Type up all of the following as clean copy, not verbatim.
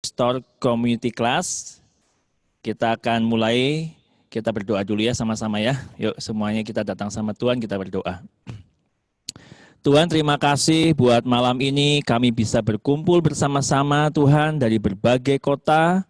Store Community Class. Kita akan mulai, kita berdoa dulu ya sama-sama ya. Yuk semuanya kita datang sama Tuhan, kita berdoa. Tuhan, terima kasih buat malam ini kami bisa berkumpul bersama-sama Tuhan dari berbagai kota,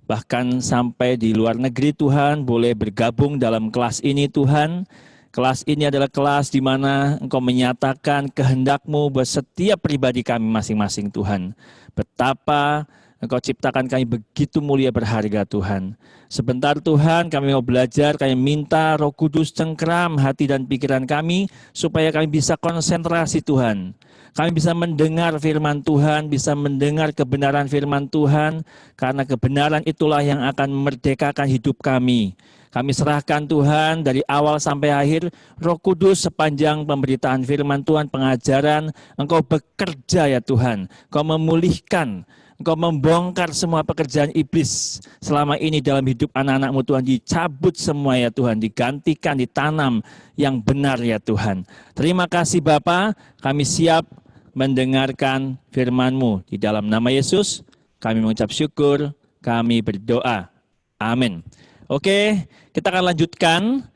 bahkan sampai di luar negeri Tuhan, boleh bergabung dalam kelas ini Tuhan. Kelas ini adalah kelas di mana Engkau menyatakan kehendak-Mu buat setiap pribadi kami masing-masing Tuhan. Betapa Engkau ciptakan kami begitu mulia berharga Tuhan. Sebentar Tuhan kami mau belajar, kami minta Roh Kudus cengkeram hati dan pikiran kami supaya kami bisa konsentrasi Tuhan. Kami bisa mendengar firman Tuhan, bisa mendengar kebenaran firman Tuhan, karena kebenaran itulah yang akan memerdekakan hidup kami. Kami serahkan Tuhan dari awal sampai akhir, Roh Kudus sepanjang pemberitaan firman Tuhan, pengajaran, Engkau bekerja ya Tuhan. Engkau memulihkan, Engkau membongkar semua pekerjaan iblis selama ini dalam hidup anak-anak-Mu Tuhan. Dicabut semua ya Tuhan, digantikan, ditanam yang benar ya Tuhan. Terima kasih Bapa, kami siap mendengarkan firman-Mu. Di dalam nama Yesus, kami mengucap syukur, kami berdoa. Amin. Oke, kita akan lanjutkan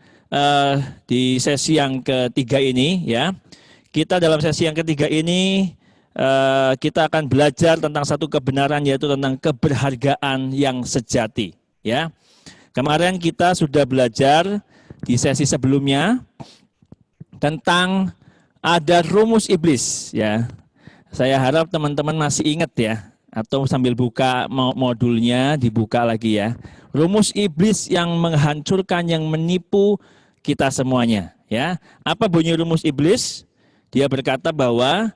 di sesi yang ketiga ini ya. Kita dalam sesi yang ketiga ini kita akan belajar tentang satu kebenaran, yaitu tentang keberhargaan yang sejati ya. Kemarin kita sudah belajar di sesi sebelumnya tentang ada rumus iblis ya. Saya harap teman-teman masih ingat ya, atau sambil buka modulnya dibuka lagi ya. Rumus iblis yang menghancurkan, yang menipu kita semuanya ya. Apa bunyi rumus iblis? Dia berkata bahwa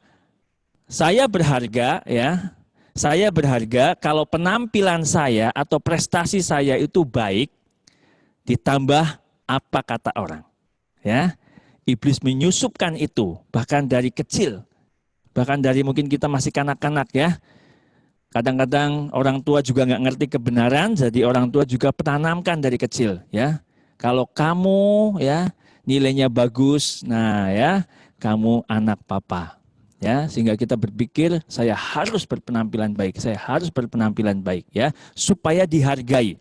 saya berharga ya. Saya berharga kalau penampilan saya atau prestasi saya itu baik ditambah apa kata orang. Ya. Iblis menyusupkan itu bahkan dari kecil. Bahkan dari mungkin kita masih kanak-kanak ya. Kadang-kadang orang tua juga nggak ngerti kebenaran, jadi orang tua juga tanamkan dari kecil ya. Kalau kamu ya nilainya bagus, nah ya kamu anak papa. Ya, sehingga kita berpikir saya harus berpenampilan baik, saya harus berpenampilan baik ya, supaya dihargai.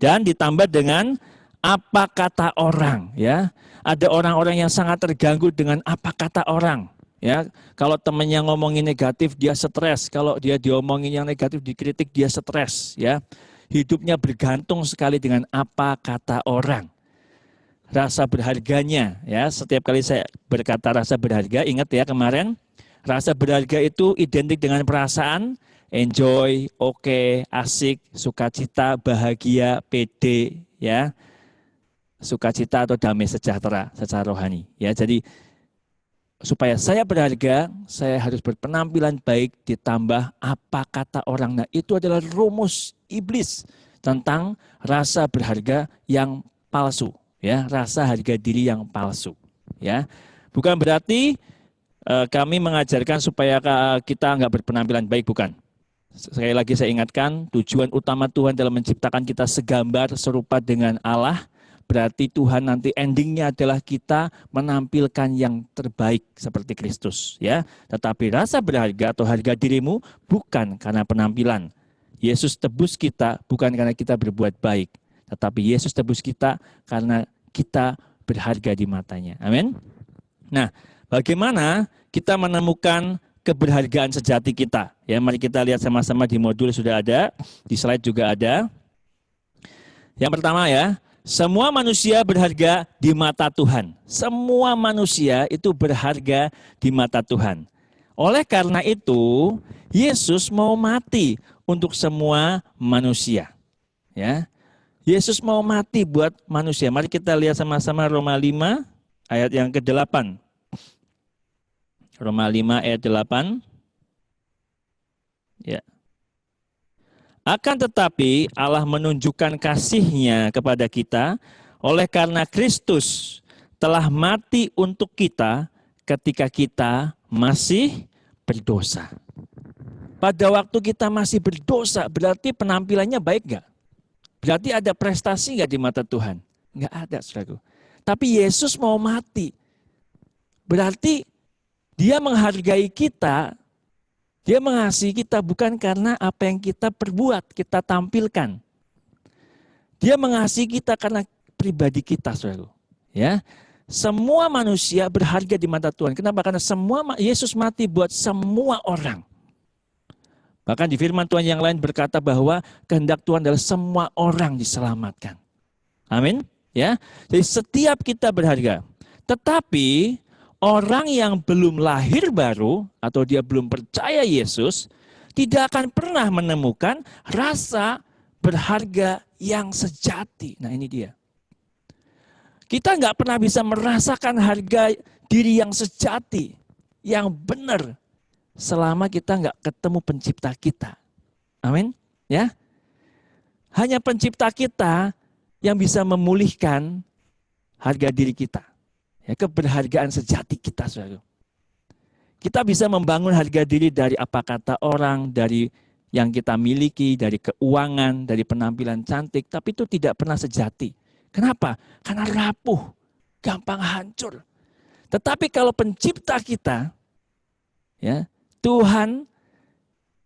Dan ditambah dengan apa kata orang ya. Ada orang-orang yang sangat terganggu dengan apa kata orang ya. Kalau temannya ngomongin negatif dia stres, kalau dia diomongin yang negatif, dikritik dia stres ya. Hidupnya bergantung sekali dengan apa kata orang. Rasa berharganya ya, setiap kali saya berkata rasa berharga, ingat ya kemarin, rasa berharga itu identik dengan perasaan, enjoy, oke, asik, sukacita, bahagia, pede, ya, sukacita atau damai sejahtera secara rohani. Ya, jadi supaya saya berharga, saya harus berpenampilan baik ditambah apa kata orang. Nah, itu adalah rumus iblis tentang rasa berharga yang palsu, ya, rasa harga diri yang palsu, ya. Bukan berarti kami mengajarkan supaya kita nggak berpenampilan baik, bukan. Sekali lagi saya ingatkan, tujuan utama Tuhan dalam menciptakan kita segambar serupa dengan Allah, berarti Tuhan nanti endingnya adalah kita menampilkan yang terbaik seperti Kristus. Ya. Tetapi rasa berharga atau harga dirimu bukan karena penampilan. Yesus tebus kita bukan karena kita berbuat baik, tetapi Yesus tebus kita karena kita berharga di matanya. Amin. Nah, bagaimana kita menemukan keberhargaan sejati kita? Ya, mari kita lihat sama-sama di modul sudah ada, di slide juga ada. Yang pertama ya, semua manusia berharga di mata Tuhan. Semua manusia itu berharga di mata Tuhan. Oleh karena itu, Yesus mau mati untuk semua manusia. Ya. Yesus mau mati buat manusia. Mari kita lihat sama-sama Roma 5 ayat yang ke-8. Roma 5 ayat 8. Ya. Akan tetapi Allah menunjukkan kasih-Nya kepada kita oleh karena Kristus telah mati untuk kita ketika kita masih berdosa. Pada waktu kita masih berdosa, berarti penampilannya baik nggak? Berarti ada prestasi nggak di mata Tuhan? Nggak ada, saudaraku. Tapi Yesus mau mati. Berarti Dia menghargai kita Dia mengasihi kita bukan karena apa yang kita perbuat, kita tampilkan. Dia mengasihi kita karena pribadi kita, saudara. Ya, semua manusia berharga di mata Tuhan. Kenapa? Karena Yesus mati buat semua orang. Bahkan di firman Tuhan yang lain berkata bahwa kehendak Tuhan adalah semua orang diselamatkan. Amin. Ya, jadi setiap kita berharga. Tetapi orang yang belum lahir baru atau dia belum percaya Yesus tidak akan pernah menemukan rasa berharga yang sejati. Nah ini dia. Kita nggak pernah bisa merasakan harga diri yang sejati, yang benar, selama kita nggak ketemu pencipta kita. Amin. Ya. Hanya pencipta kita yang bisa memulihkan harga diri kita. Ya, keberhargaan sejati kita, saudara. Kita bisa membangun harga diri dari apa kata orang, dari yang kita miliki, dari keuangan, dari penampilan cantik, tapi itu tidak pernah sejati. Kenapa? Karena rapuh, gampang hancur. Tetapi kalau pencipta kita, ya, Tuhan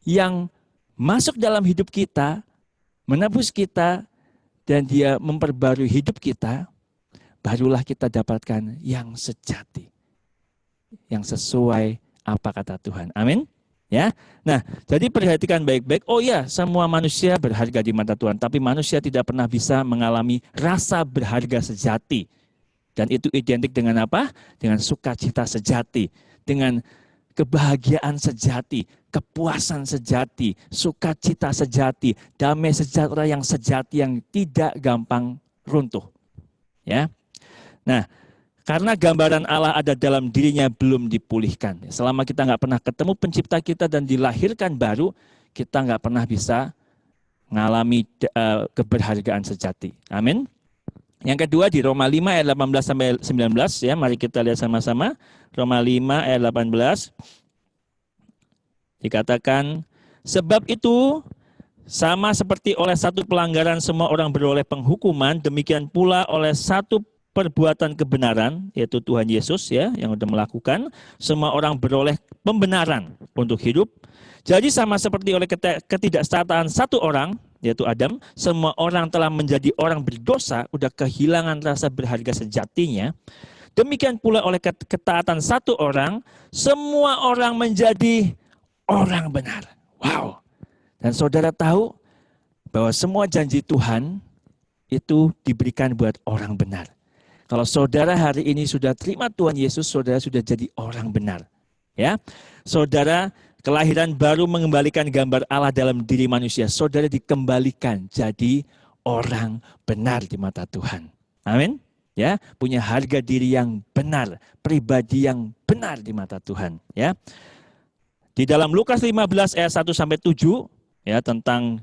yang masuk dalam hidup kita, menebus kita, dan dia memperbarui hidup kita, barulah kita dapatkan yang sejati. Yang sesuai apa kata Tuhan. Amin. Ya. Nah, jadi perhatikan baik-baik. Oh ya, semua manusia berharga di mata Tuhan, tapi manusia tidak pernah bisa mengalami rasa berharga sejati. Dan itu identik dengan apa? Dengan sukacita sejati, dengan kebahagiaan sejati, kepuasan sejati, sukacita sejati, damai sejahtera yang sejati yang tidak gampang runtuh. Ya. Nah, karena gambaran Allah ada dalam dirinya belum dipulihkan. Selama kita nggak pernah ketemu pencipta kita dan dilahirkan baru, kita nggak pernah bisa mengalami keberhargaan sejati. Amin. Yang kedua di Roma 5 ayat 18 sampai 19 ya, mari kita lihat sama-sama. Roma 5 ayat 18 dikatakan, sebab itu sama seperti oleh satu pelanggaran semua orang beroleh penghukuman, demikian pula oleh satu perbuatan kebenaran, yaitu Tuhan Yesus ya, yang sudah melakukan, semua orang beroleh pembenaran untuk hidup. Jadi sama seperti oleh ketidaktaatan satu orang, yaitu Adam, semua orang telah menjadi orang berdosa, udah kehilangan rasa berharga sejatinya. Demikian pula oleh ketaatan satu orang, semua orang menjadi orang benar. Wow. Dan saudara tahu bahwa semua janji Tuhan itu diberikan buat orang benar. Kalau saudara hari ini sudah terima Tuhan Yesus, saudara sudah jadi orang benar. Ya, saudara kelahiran baru mengembalikan gambar Allah dalam diri manusia. Saudara dikembalikan jadi orang benar di mata Tuhan. Amin. Ya, punya harga diri yang benar, pribadi yang benar di mata Tuhan. Ya, di dalam Lukas 15 ayat 1 sampai 7 ya tentang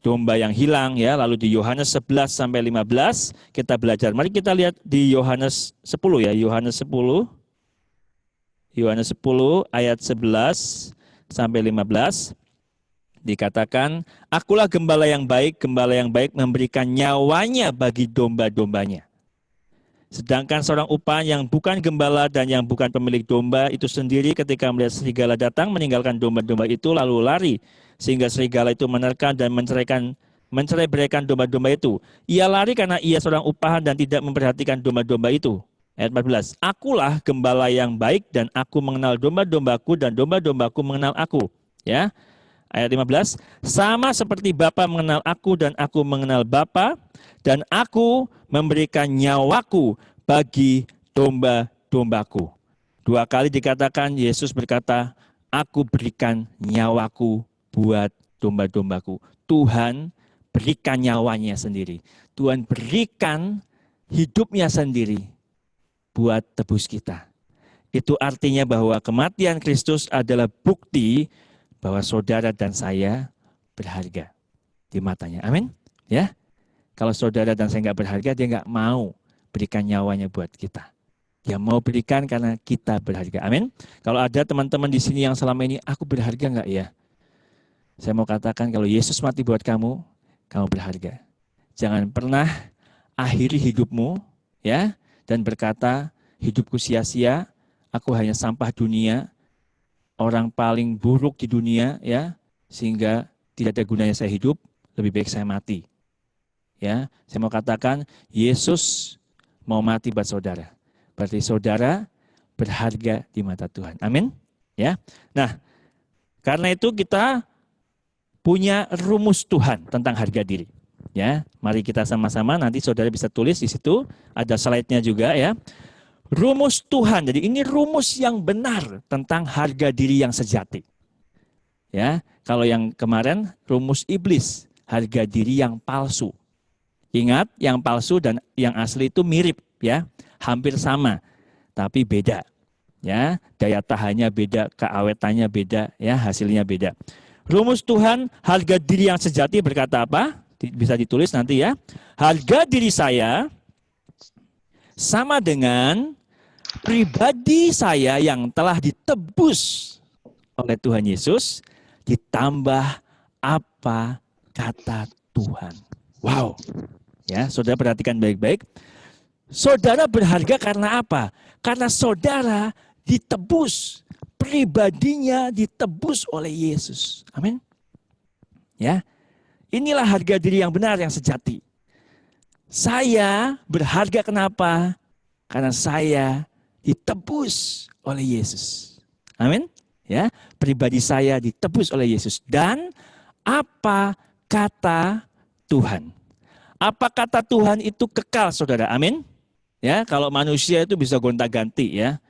domba yang hilang ya, lalu di Yohanes 11 sampai 15 kita belajar. Mari kita lihat di Yohanes 10 ya, Yohanes 10 ayat 11 sampai 15 dikatakan, akulah gembala yang baik memberikan nyawanya bagi domba-dombanya. Sedangkan seorang upah yang bukan gembala dan yang bukan pemilik domba itu sendiri ketika melihat serigala datang meninggalkan domba-domba itu lalu lari. Sehingga serigala itu menerkam dan mencerai-beraikan domba-domba itu. Ia lari karena ia seorang upahan dan tidak memperhatikan domba-domba itu. Ayat 14. Akulah gembala yang baik dan aku mengenal domba-dombaku dan domba-dombaku mengenal aku. Ya. Ayat 15. Sama seperti Bapa mengenal aku dan aku mengenal Bapa, dan aku memberikan nyawaku bagi domba-dombaku. 2 kali dikatakan Yesus berkata, aku berikan nyawaku buat domba-dombaku. Tuhan berikan nyawanya sendiri. Tuhan berikan hidupnya sendiri buat tebus kita. Itu artinya bahwa kematian Kristus adalah bukti bahwa saudara dan saya berharga di matanya. Amin. Ya. Kalau saudara dan saya nggak berharga, dia nggak mau berikan nyawanya buat kita. Dia mau berikan karena kita berharga. Amin. Kalau ada teman-teman di sini yang selama ini, aku berharga nggak ya? Saya mau katakan kalau Yesus mati buat kamu, kamu berharga. Jangan pernah akhiri hidupmu ya dan berkata, hidupku sia-sia, aku hanya sampah dunia. orang paling buruk di dunia, ya, sehingga tidak ada gunanya saya hidup, lebih baik saya mati. Ya, saya mau katakan Yesus mau mati buat saudara. Berarti saudara berharga di mata Tuhan. Amin. Ya. Nah, karena itu kita punya rumus Tuhan tentang harga diri. Ya, mari kita sama-sama, nanti saudara bisa tulis di situ, ada slide-nya juga ya. Rumus Tuhan. Jadi ini rumus yang benar tentang harga diri yang sejati. Ya, kalau yang kemarin rumus iblis, harga diri yang palsu. Ingat, yang palsu dan yang asli itu mirip ya, hampir sama, tapi beda. Ya, daya tahannya beda, keawetannya beda, ya, hasilnya beda. Rumus Tuhan harga diri yang sejati berkata apa? Bisa ditulis nanti ya. Harga diri saya sama dengan pribadi saya yang telah ditebus oleh Tuhan Yesus ditambah apa kata Tuhan. Wow. Ya, saudara perhatikan baik-baik. Saudara berharga karena apa? Karena saudara ditebus, pribadinya ditebus oleh Yesus. Amin. Ya. Inilah harga diri yang benar yang sejati. Saya berharga kenapa? Karena saya ditebus oleh Yesus. Amin. Ya, pribadi saya ditebus oleh Yesus dan apa kata Tuhan. Apa kata Tuhan itu kekal, saudara. Amin. Ya, kalau manusia itu bisa gonta-ganti ya.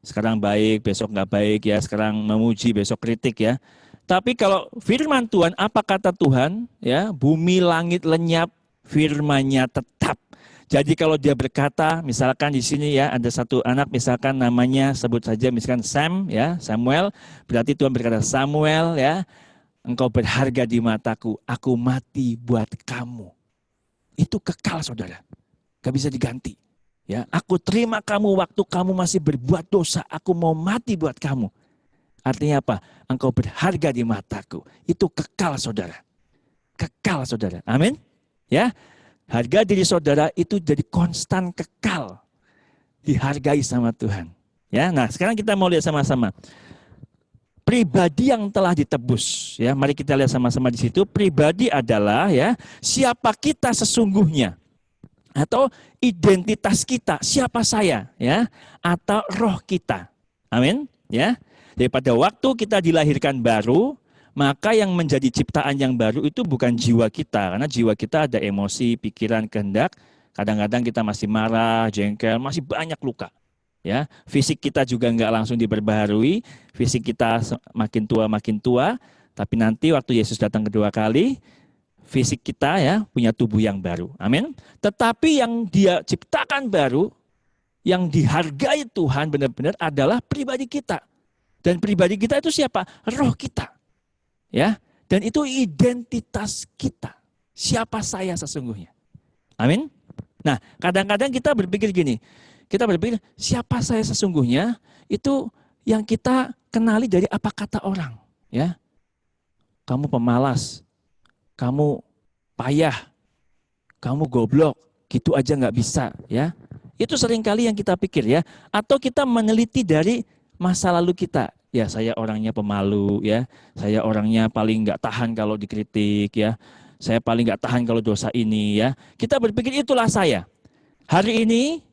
Sekarang baik, besok nggak baik ya. Sekarang memuji, besok kritik ya. Tapi kalau firman Tuhan, apa kata Tuhan? Ya, bumi langit lenyap, firman-Nya tetap. Jadi kalau dia berkata, misalkan di sini ya ada satu anak, misalkan namanya sebut saja misalkan Sam ya, Samuel, berarti Tuhan berkata, Samuel ya, engkau berharga di mataku, aku mati buat kamu. Itu kekal, saudara, gak bisa diganti. Ya, aku terima kamu waktu kamu masih berbuat dosa, aku mau mati buat kamu. Artinya apa? Engkau berharga di mataku. Itu kekal, saudara. Kekal, saudara. Amin. Ya, harga diri saudara itu jadi konstan kekal. Dihargai sama Tuhan. Ya, nah sekarang kita mau lihat sama-sama. Pribadi yang telah ditebus. Ya, mari kita lihat sama-sama di situ. Pribadi adalah ya siapa kita sesungguhnya. Atau identitas kita, siapa saya, ya, atau roh kita. Amin, ya. Jadi pada waktu kita dilahirkan baru, maka yang menjadi ciptaan yang baru itu bukan jiwa kita, karena jiwa kita ada emosi, pikiran, kehendak. Kadang-kadang kita masih marah, jengkel, masih banyak luka. Ya, fisik kita juga nggak langsung diperbaharui, fisik kita makin tua, tapi nanti waktu Yesus datang kedua kali, fisik kita ya punya tubuh yang baru. Amin. Tetapi yang dia ciptakan baru, yang dihargai Tuhan benar-benar adalah pribadi kita. Dan pribadi kita itu siapa? Roh kita. Ya. Dan itu identitas kita. Siapa saya sesungguhnya. Amin. Nah, kadang-kadang kita berpikir gini. Kita berpikir siapa saya sesungguhnya itu yang kita kenali dari apa kata orang. Ya. Kamu pemalas. Kamu payah, kamu goblok, gitu aja nggak bisa, ya. Itu seringkali yang kita pikir ya. Atau kita meneliti dari masa lalu kita. Ya, saya orangnya pemalu, ya. Saya orangnya paling nggak tahan kalau dikritik, ya. Saya paling nggak tahan kalau dosa ini, ya. Kita berpikir itulah saya. Hari ini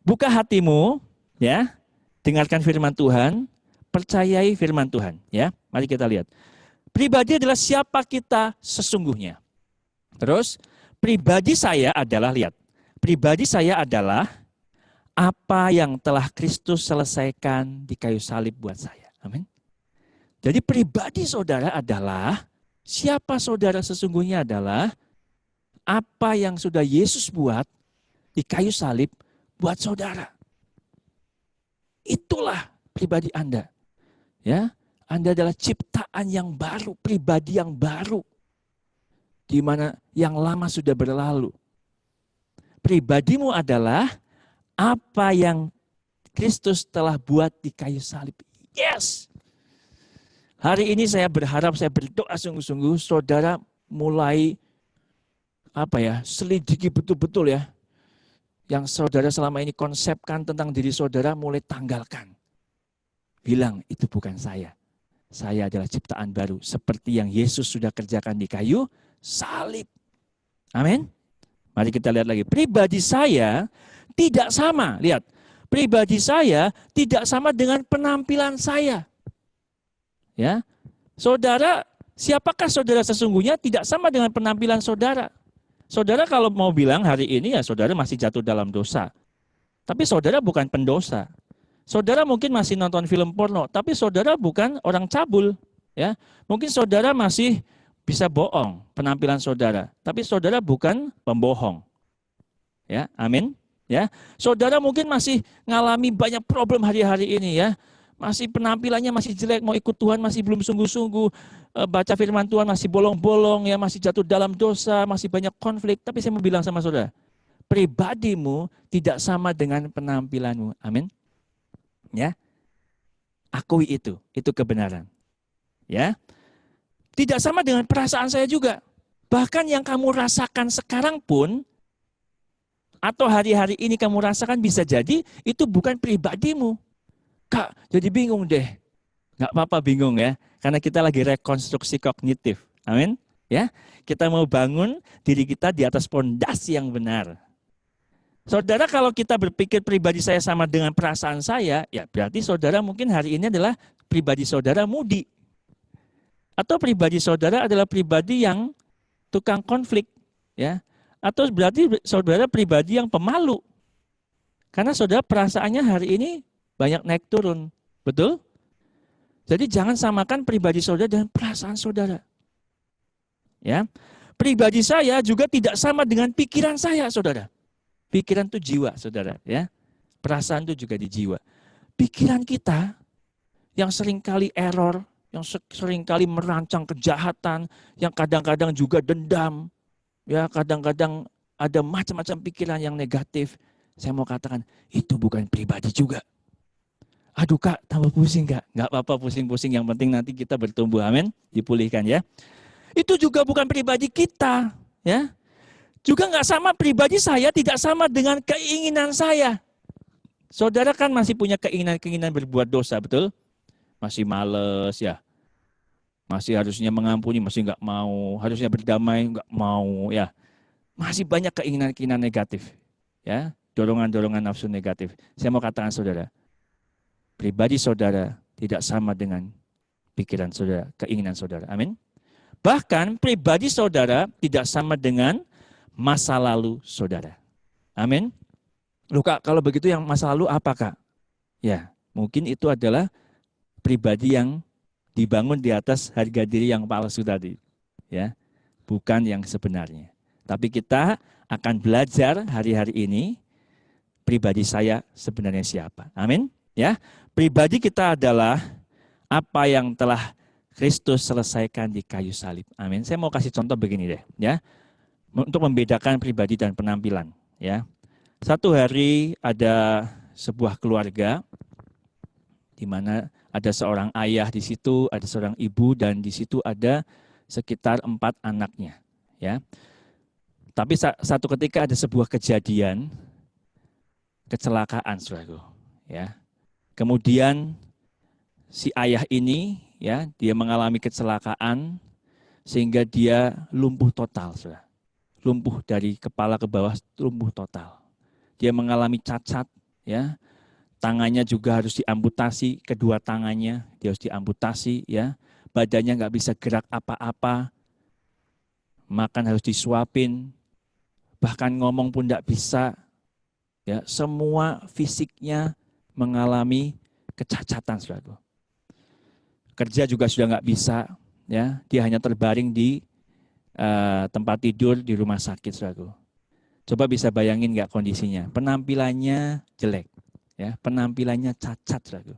buka hatimu, ya. Dengarkan firman Tuhan, percayai firman Tuhan, ya. Mari kita lihat. Pribadi adalah siapa kita sesungguhnya. Terus, pribadi saya adalah, lihat. Pribadi saya adalah apa yang telah Kristus selesaikan di kayu salib buat saya. Amin. Jadi pribadi saudara adalah, siapa saudara sesungguhnya adalah apa yang sudah Yesus buat di kayu salib buat saudara. Itulah pribadi Anda. Ya. Anda adalah ciptaan yang baru, pribadi yang baru. Di mana yang lama sudah berlalu. Pribadimu adalah apa yang Kristus telah buat di kayu salib. Yes! Hari ini saya berharap, saya berdoa sungguh-sungguh, saudara mulai selidiki betul-betul ya. Yang saudara selama ini konsepkan tentang diri saudara mulai tanggalkan. bilang itu bukan saya. Saya adalah ciptaan baru seperti yang Yesus sudah kerjakan di kayu salib. Amin. Mari kita lihat lagi. Pribadi saya tidak sama. Lihat. Pribadi saya tidak sama dengan penampilan saya. Ya. Saudara, siapakah saudara sesungguhnya tidak sama dengan penampilan saudara. Saudara kalau mau bilang hari ini ya saudara masih jatuh dalam dosa. Tapi saudara bukan pendosa. Saudara mungkin masih nonton film porno, tapi saudara bukan orang cabul, ya. Mungkin saudara masih bisa bohong penampilan saudara, tapi saudara bukan pembohong. Ya, amin. Ya. Saudara mungkin masih ngalami banyak problem hari-hari ini ya. Masih penampilannya masih jelek, mau ikut Tuhan masih belum sungguh-sungguh, baca firman Tuhan masih bolong-bolong ya, masih jatuh dalam dosa, masih banyak konflik. Tapi saya mau bilang sama saudara, pribadimu tidak sama dengan penampilanmu. Amin. Ya, akui itu kebenaran. Ya, tidak sama dengan perasaan saya juga. Bahkan yang kamu rasakan sekarang pun, atau hari-hari ini kamu rasakan bisa jadi itu bukan pribadimu. Kak, jadi bingung deh. Nggak apa-apa bingung ya, karena kita lagi rekonstruksi kognitif. Amin. Ya, kita mau bangun diri kita di atas pondasi yang benar. Saudara, kalau kita berpikir pribadi saya sama dengan perasaan saya, ya berarti saudara mungkin hari ini adalah pribadi saudara mudi. Atau pribadi saudara adalah pribadi yang tukang konflik. Ya. Atau berarti saudara pribadi yang pemalu. Karena saudara perasaannya hari ini banyak naik turun. Betul? Jadi jangan samakan pribadi saudara dengan perasaan saudara. Ya. Pribadi saya juga tidak sama dengan pikiran saya, saudara. Pikiran itu jiwa, saudara, ya. Perasaan itu juga di jiwa. Pikiran kita yang seringkali error, yang seringkali merancang kejahatan, yang kadang-kadang juga dendam, ya, kadang-kadang ada macam-macam pikiran yang negatif. Saya mau katakan, itu bukan pribadi juga. Aduh Kak, tambah pusing Kak. Nggak apa-apa pusing-pusing, yang penting nanti kita bertumbuh, amin, dipulihkan ya. Itu juga bukan pribadi kita, ya. Juga nggak sama, pribadi saya tidak sama dengan keinginan saya. Saudara kan masih punya keinginan berbuat dosa, betul? Masih males ya. Masih harusnya mengampuni, masih nggak mau. Harusnya berdamai, nggak mau ya. Masih banyak keinginan-keinginan negatif. Ya, dorongan-dorongan nafsu negatif. Saya mau katakan saudara, pribadi saudara tidak sama dengan pikiran saudara, keinginan saudara. Amin. Bahkan pribadi saudara tidak sama dengan masa lalu saudara. Amin. Loh Kak, kalau begitu yang masa lalu apa Kak? Ya, mungkin itu adalah pribadi yang dibangun di atas harga diri yang palsu tadi. Ya, bukan yang sebenarnya. Tapi kita akan belajar hari-hari ini pribadi saya sebenarnya siapa. Amin. Ya, pribadi kita adalah apa yang telah Kristus selesaikan di kayu salib. Amin. Saya mau kasih contoh begini deh, ya. Untuk membedakan pribadi dan penampilan, ya. Satu hari ada sebuah keluarga di mana ada seorang ayah di situ, ada seorang ibu, dan di situ ada sekitar 4 anaknya, ya. Tapi satu ketika ada sebuah kejadian kecelakaan, saudaraku, ya. Kemudian si ayah ini, ya, dia mengalami kecelakaan sehingga dia lumpuh total, saudara. Lumpuh dari kepala ke bawah, lumpuh total. Dia mengalami cacat, ya. Tangannya juga harus diamputasi, kedua tangannya dia harus diamputasi, ya. Badannya nggak bisa gerak apa-apa, makan harus disuapin, bahkan ngomong pun nggak bisa, ya. Semua fisiknya mengalami kecacatan, saudara. Kerja juga sudah nggak bisa, ya. Dia hanya terbaring di tempat tidur di rumah sakit, saudaraku. Coba bisa bayangin nggak kondisinya? Penampilannya jelek, ya, penampilannya cacat, saudaraku.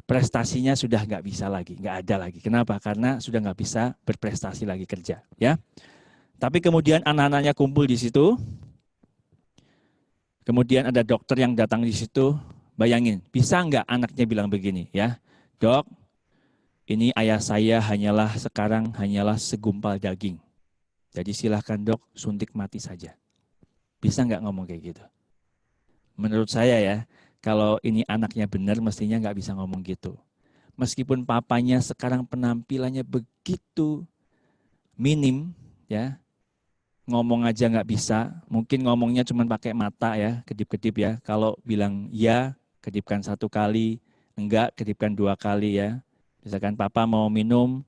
Prestasinya sudah nggak bisa lagi, nggak ada lagi. Kenapa? Karena sudah nggak bisa berprestasi lagi kerja, ya. Tapi kemudian anak-anaknya kumpul di situ. Kemudian ada dokter yang datang di situ. Bayangin, bisa nggak anaknya bilang begini, ya, Dok, ini ayah saya sekarang hanyalah segumpal daging. Jadi silahkan Dok, suntik mati saja. Bisa nggak ngomong kayak gitu? Menurut saya ya, Kalau ini anaknya benar, mestinya nggak bisa ngomong gitu. Meskipun papanya sekarang penampilannya begitu minim, ya, ngomong aja nggak bisa. Mungkin ngomongnya cuma pakai mata ya, kedip-kedip ya. Kalau bilang ya, kedipkan 1 kali, enggak, kedipkan 2 kali ya. Misalkan papa mau minum,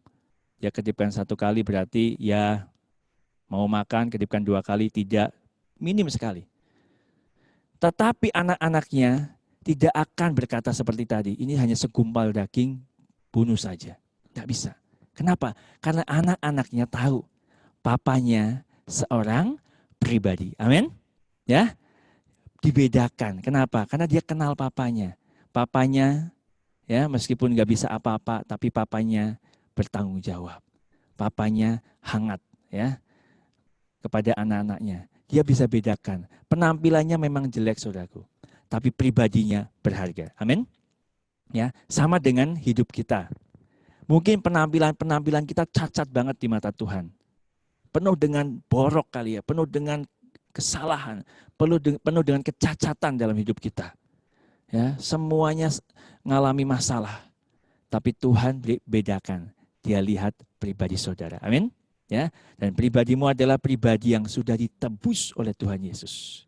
ya kedipkan 1 kali berarti ya. Mau makan, kedipkan 2 kali, tidak. Minim sekali. Tetapi anak-anaknya tidak akan berkata seperti tadi, ini hanya segumpal daging, bunuh saja. Tidak bisa. Kenapa? Karena anak-anaknya tahu papanya seorang pribadi. Amin? Ya, dibedakan. Kenapa? Karena dia kenal papanya. Papanya, ya, meskipun nggak bisa apa-apa, tapi papanya bertanggung jawab. Papanya hangat, ya, kepada anak-anaknya. Dia bisa bedakan. Penampilannya memang jelek, saudaraku, tapi pribadinya berharga. Amin? Ya, sama dengan hidup kita. Mungkin penampilan kita cacat banget di mata Tuhan. Penuh dengan borok kali ya, penuh dengan kesalahan, penuh dengan kecacatan dalam hidup kita. Ya, semuanya ngalami masalah. Tapi Tuhan bedakan. Dia lihat pribadi saudara. Amin. Ya, dan pribadimu adalah pribadi yang sudah ditebus oleh Tuhan Yesus.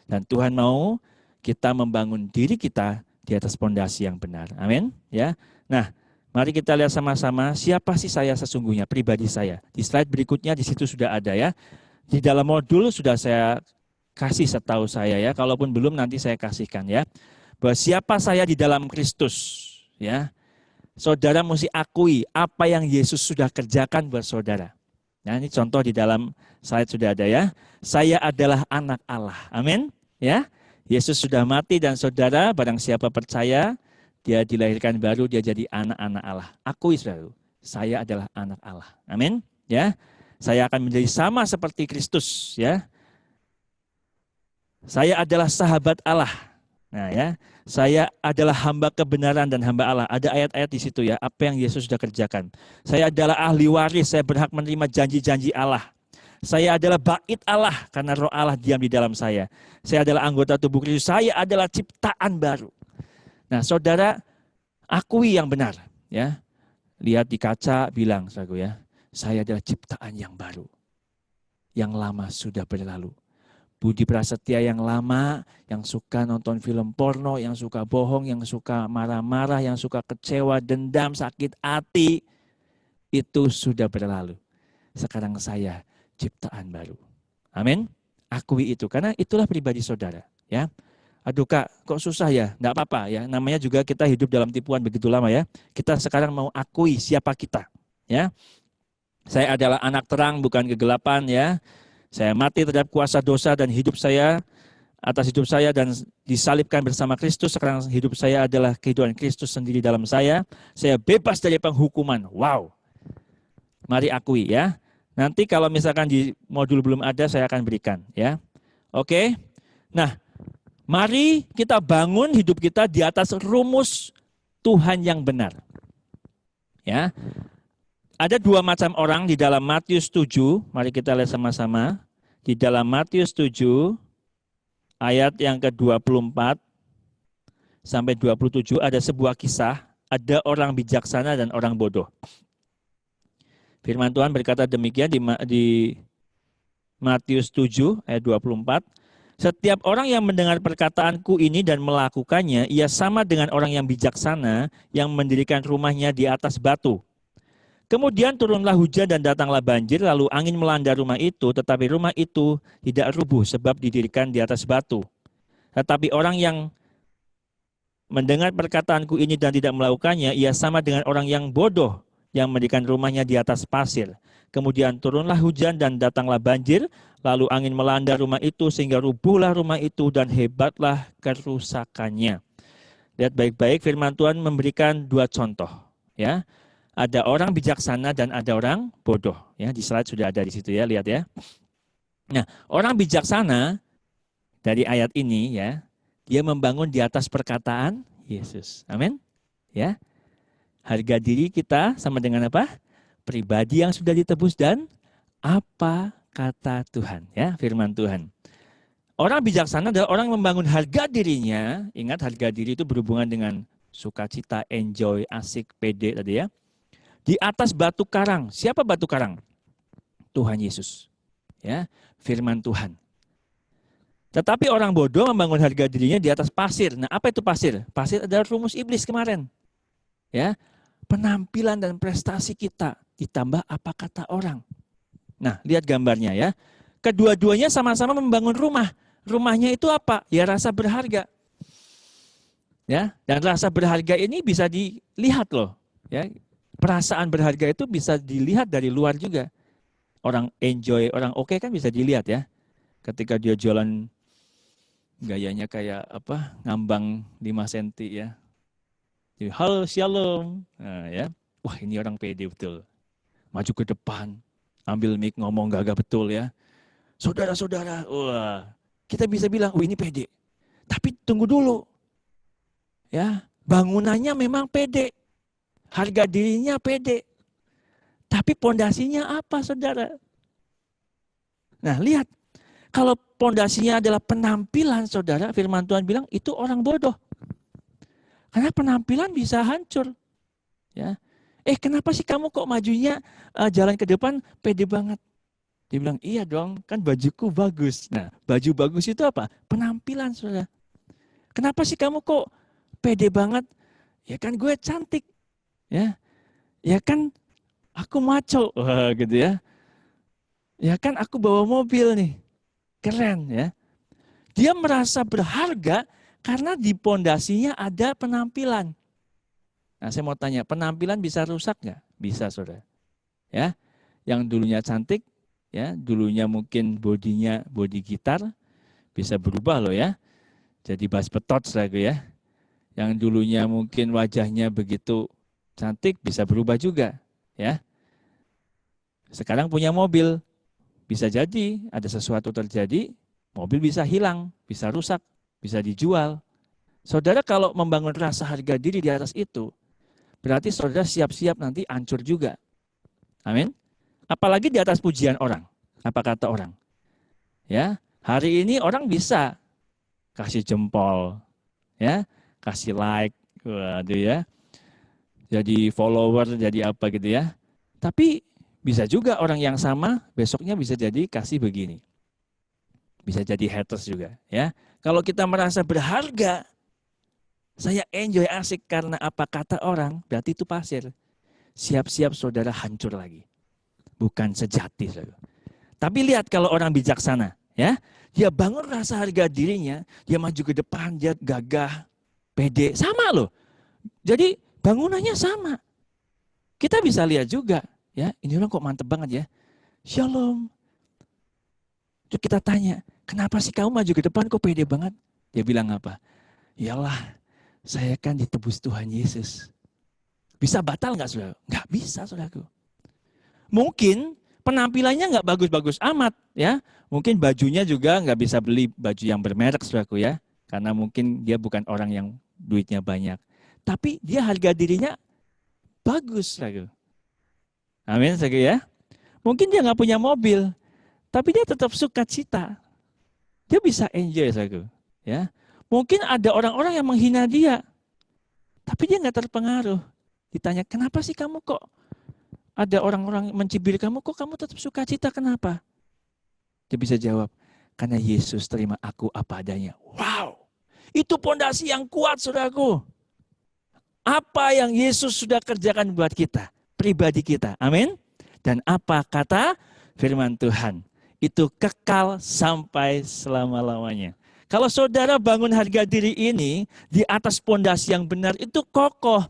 Dan Tuhan mau kita membangun diri kita di atas pondasi yang benar. Amin. Ya. Nah, mari kita lihat sama-sama siapa sih saya sesungguhnya, pribadi saya. Di slide berikutnya di situ sudah ada ya. Di dalam modul sudah saya kasih setahu saya ya. Kalaupun belum nanti saya kasihkan ya. Bahwa siapa saya di dalam Kristus ya. Saudara mesti akui apa yang Yesus sudah kerjakan buat saudara. Nah, ini contoh di dalam slide sudah ada ya. Saya adalah anak Allah. Amin. Ya. Yesus sudah mati dan saudara barang siapa percaya dia dilahirkan baru, dia jadi anak-anak Allah. Akui saudara, saya adalah anak Allah. Amin. Ya. Saya akan menjadi sama seperti Kristus ya. Saya adalah sahabat Allah. Nah ya, saya adalah hamba kebenaran dan hamba Allah. Ada ayat-ayat di situ ya, apa yang Yesus sudah kerjakan. Saya adalah ahli waris, saya berhak menerima janji-janji Allah. Saya adalah bait Allah karena roh Allah diam di dalam saya. Saya adalah anggota tubuh Kristus, saya adalah ciptaan baru. Nah saudara, akui yang benar. Ya, lihat di kaca, bilang saudaraku ya, saya adalah ciptaan yang baru. Yang lama sudah berlalu. Budi Prasetya yang lama, yang suka nonton film porno, yang suka bohong, yang suka marah-marah, yang suka kecewa, dendam, sakit hati, itu sudah berlalu. Sekarang saya ciptaan baru. Amin. Akui itu, karena itulah pribadi saudara. Ya. Aduh kak, kok susah ya? Enggak apa-apa ya. Namanya juga kita hidup dalam tipuan begitu lama ya. Kita sekarang mau akui siapa kita. Ya. Saya adalah anak terang, bukan kegelapan ya. Saya mati terhadap kuasa dosa dan hidup saya atas hidup saya dan disalibkan bersama Kristus. Sekarang hidup saya adalah kehidupan Kristus sendiri dalam saya. Saya bebas dari penghukuman. Wow. Mari akui ya. Nanti kalau misalkan di modul belum ada saya akan berikan ya. Oke. Nah, mari kita bangun hidup kita di atas rumus Tuhan yang benar. Ya. Ada 2 macam orang di dalam Matius 7, mari kita lihat sama-sama. Di dalam Matius 7, ayat yang ke-24 sampai 27, ada sebuah kisah, ada orang bijaksana dan orang bodoh. Firman Tuhan berkata demikian di Matius 7, ayat 24. Setiap orang yang mendengar perkataanku ini dan melakukannya, ia sama dengan orang yang bijaksana yang mendirikan rumahnya di atas batu. Kemudian turunlah hujan dan datanglah banjir, lalu angin melanda rumah itu, tetapi rumah itu tidak rubuh sebab didirikan di atas batu. Tetapi orang yang mendengar perkataanku ini dan tidak melakukannya, ia sama dengan orang yang bodoh yang mendirikan rumahnya di atas pasir. Kemudian turunlah hujan dan datanglah banjir, lalu angin melanda rumah itu sehingga rubuhlah rumah itu dan hebatlah kerusakannya. Lihat baik-baik, firman Tuhan memberikan 2 contoh, ya. Ada orang bijaksana dan ada orang bodoh. Ya, di slide sudah ada di situ ya, lihat ya. Nah, orang bijaksana dari ayat ini ya, dia membangun di atas perkataan Yesus. Amin. Ya. Harga diri kita sama dengan apa? Pribadi yang sudah ditebus dan apa kata Tuhan, ya, firman Tuhan. Orang bijaksana adalah orang yang membangun harga dirinya. Ingat, harga diri itu berhubungan dengan sukacita, enjoy, asik, pede tadi ya. Di atas batu karang. Siapa batu karang? Tuhan Yesus. Ya, firman Tuhan. Tetapi orang bodoh membangun harga dirinya di atas pasir. Nah, apa itu pasir? Pasir adalah rumus iblis kemarin. Ya, penampilan dan prestasi kita ditambah apa kata orang. Nah, lihat gambarnya ya. Kedua-duanya sama-sama membangun rumah. Rumahnya itu apa? Ya rasa berharga. Ya, dan rasa berharga ini bisa dilihat loh. Ya, perasaan berharga itu bisa dilihat dari luar juga. Orang enjoy, orang oke kan bisa dilihat ya. Ketika dia jalan gayanya kayak apa? Ngambang 5 cm ya. Jadi, halo shalom. Nah, ya. Wah, ini orang pede betul. Maju ke depan, ambil mic ngomong gagah betul ya. Saudara-saudara, wah, kita bisa bilang, oh ini pede. Tapi tunggu dulu. Ya, bangunannya memang pede. Harga dirinya pede. Tapi pondasinya apa, saudara? Nah, lihat. Kalau pondasinya adalah penampilan, saudara, firman Tuhan bilang, itu orang bodoh. Karena penampilan bisa hancur. Ya. Kenapa sih kamu kok majunya jalan ke depan pede banget? Dia bilang, iya dong, kan bajuku bagus. Nah, baju bagus itu apa? Penampilan, saudara. Kenapa sih kamu kok pede banget? Ya kan gue cantik. Ya kan aku maco. Wah, gitu ya. Ya kan aku bawa mobil nih. Keren ya. Dia merasa berharga karena di pondasinya ada penampilan. Nah, saya mau tanya, penampilan bisa rusak nggak? Bisa, saudara. Ya, yang dulunya cantik, ya, dulunya mungkin bodinya body gitar, bisa berubah loh ya. Jadi bass betot lagi ya. Yang dulunya mungkin wajahnya begitu cantik, bisa berubah juga, ya. Sekarang punya mobil, bisa jadi ada sesuatu terjadi, mobil bisa hilang, bisa rusak, bisa dijual. Saudara kalau membangun rasa harga diri di atas itu, berarti saudara siap-siap nanti hancur juga. Amin. Apalagi di atas pujian orang. Apa kata orang? Ya, hari ini orang bisa kasih jempol, ya, kasih like, waduh ya. Jadi follower, jadi apa gitu ya. Tapi bisa juga orang yang sama besoknya bisa jadi kasih begini. Bisa jadi haters juga, ya. Kalau kita merasa berharga, saya enjoy asik karena apa kata orang, berarti itu pasir. Siap-siap saudara hancur lagi. Bukan sejati, saudara. Tapi lihat kalau orang bijaksana, ya. Dia bangun rasa harga dirinya, dia maju ke depan, dia gagah, pede, sama loh. Jadi bangunannya sama. Kita bisa lihat juga, ya, ini orang kok mantep banget ya. Shalom. Terus kita tanya, kenapa sih kamu maju ke depan kok pede banget? Dia bilang apa? Iyalah, saya kan ditebus Tuhan Yesus. Bisa batal nggak, saudara? Nggak bisa, saudaraku. Mungkin penampilannya nggak bagus-bagus amat, ya. Mungkin bajunya juga nggak bisa beli baju yang bermerek, saudaraku ya. Karena mungkin dia bukan orang yang duitnya banyak. Tapi dia harga dirinya bagus, saudaraku. Amin, saudaraku ya. Mungkin dia nggak punya mobil, tapi dia tetap sukacita. Dia bisa enjoy, saudaraku. Ya. Mungkin ada orang-orang yang menghina dia, tapi dia nggak terpengaruh. Ditanya, kenapa sih kamu kok ada orang-orang mencibir kamu, kok kamu tetap sukacita, kenapa? Dia bisa jawab, karena Yesus terima aku apa adanya. Wow, itu pondasi yang kuat, saudaraku. Apa yang Yesus sudah kerjakan buat kita, pribadi kita, amin. Dan apa kata firman Tuhan, itu kekal sampai selama-lamanya. Kalau saudara bangun harga diri ini di atas pondasi yang benar, itu kokoh.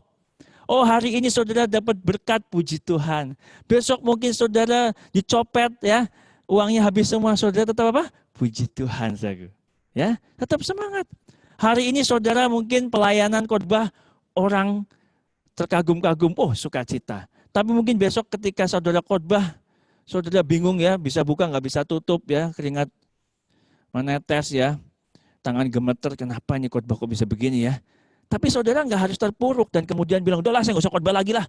Oh, hari ini saudara dapat berkat, puji Tuhan. Besok mungkin saudara dicopet ya, uangnya habis semua, saudara tetap apa? Puji Tuhan, saudara. Ya, tetap semangat. Hari ini saudara mungkin pelayanan khotbah orang terkagum-kagum, oh sukacita. Tapi mungkin besok ketika saudara khotbah, saudara bingung ya, bisa buka nggak bisa tutup ya, keringat menetes ya, tangan gemeter, kenapa ini khotbah kok bisa begini ya. Tapi saudara nggak harus terpuruk dan kemudian bilang, udahlah saya nggak usah khotbah lagi lah.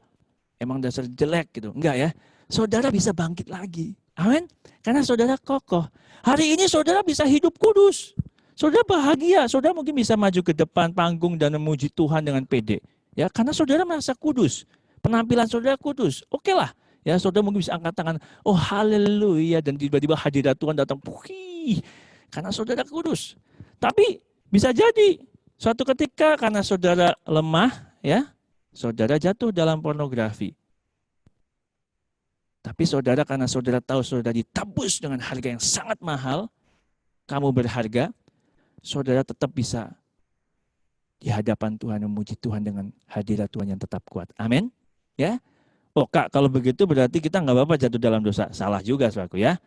Emang dasar jelek gitu. Enggak ya. Saudara bisa bangkit lagi. Amin. Karena saudara kokoh. Hari ini saudara bisa hidup kudus. Saudara bahagia, saudara mungkin bisa maju ke depan panggung dan memuji Tuhan dengan pede. Ya, karena saudara merasa kudus. Penampilan saudara kudus. Oke lah. Ya, saudara mungkin bisa angkat tangan. Oh, haleluya. Dan tiba-tiba hadirat Tuhan datang. Puhi. Karena saudara kudus. Tapi bisa jadi suatu ketika karena saudara lemah, ya, saudara jatuh dalam pornografi. Tapi saudara karena saudara tahu saudara ditebus dengan harga yang sangat mahal, kamu berharga, saudara tetap bisa di hadapan Tuhan memuji Tuhan dengan hadirat Tuhan yang tetap kuat. Amin. Ya. Oh Kak, kalau begitu berarti kita nggak apa-apa jatuh dalam dosa. Salah juga saudaraku ya.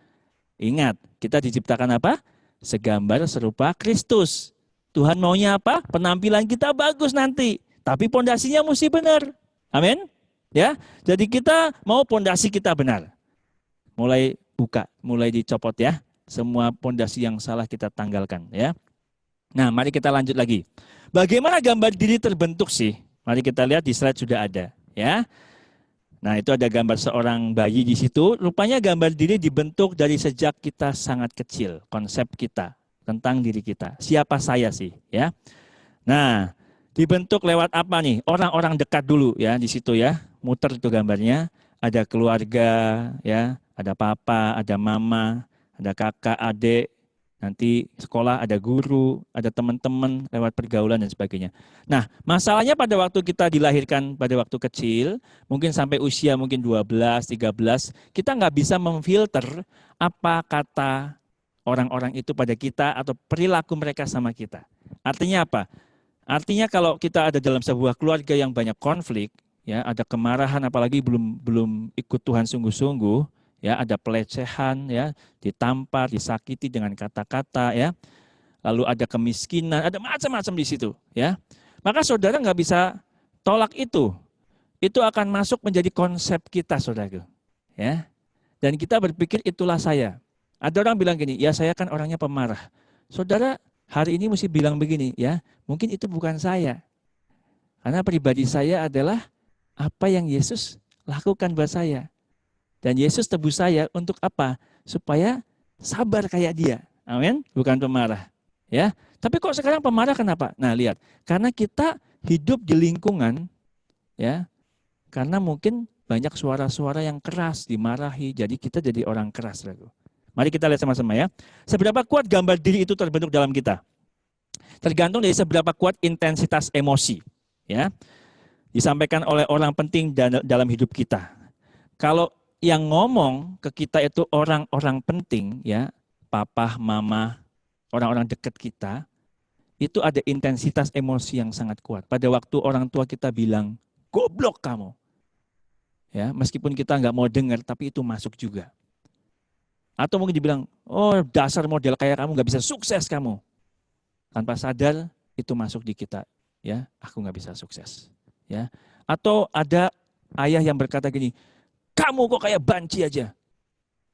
Ingat, kita diciptakan apa? Segambar serupa Kristus. Tuhan maunya apa? Penampilan kita bagus nanti. Tapi pondasinya mesti benar. Amin. Ya, jadi kita mau pondasi kita benar. Mulai buka, mulai dicopot ya. Semua pondasi yang salah kita tanggalkan ya. Nah, mari kita lanjut lagi. Bagaimana gambar diri terbentuk sih? Mari kita lihat di slide sudah ada ya. Nah, itu ada gambar seorang bayi di situ. Rupanya gambar diri dibentuk dari sejak kita sangat kecil. Konsep kita tentang diri kita. Siapa saya sih ya? Nah, dibentuk lewat apa nih? Orang-orang dekat dulu ya di situ ya. Muter itu gambarnya, ada keluarga, ya, ada papa, ada mama, ada kakak, adik, nanti sekolah ada guru, ada teman-teman lewat pergaulan dan sebagainya. Nah, masalahnya pada waktu kita dilahirkan pada waktu kecil, mungkin sampai usia mungkin 12, 13, kita nggak bisa memfilter apa kata orang-orang itu pada kita atau perilaku mereka sama kita. Artinya apa? Artinya kalau kita ada dalam sebuah keluarga yang banyak konflik, ya, ada kemarahan apalagi belum ikut Tuhan sungguh-sungguh, ya, ada pelecehan, ya, ditampar, disakiti dengan kata-kata, ya. Lalu ada kemiskinan, ada macam-macam di situ, ya. Maka saudara nggak bisa tolak itu. Itu akan masuk menjadi konsep kita, saudara, ya. Dan kita berpikir itulah saya. Ada orang bilang gini, ya saya kan orangnya pemarah. Saudara hari ini mesti bilang begini, ya, mungkin itu bukan saya. Karena pribadi saya adalah apa yang Yesus lakukan buat saya. Dan Yesus tebus saya untuk apa? Supaya sabar kayak dia. Amin. Bukan pemarah. Ya. Tapi kok sekarang pemarah kenapa? Nah lihat. Karena kita hidup di lingkungan. Ya. Karena mungkin banyak suara-suara yang keras dimarahi. Jadi kita jadi orang keras. Mari kita lihat sama-sama ya. Seberapa kuat gambar diri itu terbentuk dalam kita? Tergantung dari seberapa kuat intensitas emosi. Ya. Disampaikan oleh orang penting dalam hidup kita. Kalau yang ngomong ke kita itu orang-orang penting, ya, papa, mama, orang-orang dekat kita, itu ada intensitas emosi yang sangat kuat. Pada waktu orang tua kita bilang, goblok kamu. Ya, meskipun kita nggak mau dengar, tapi itu masuk juga. Atau mungkin dibilang, oh dasar model kayak kamu nggak bisa sukses kamu. Tanpa sadar itu masuk di kita, ya, aku nggak bisa sukses. Ya, atau ada ayah yang berkata gini, kamu kok kayak banci aja,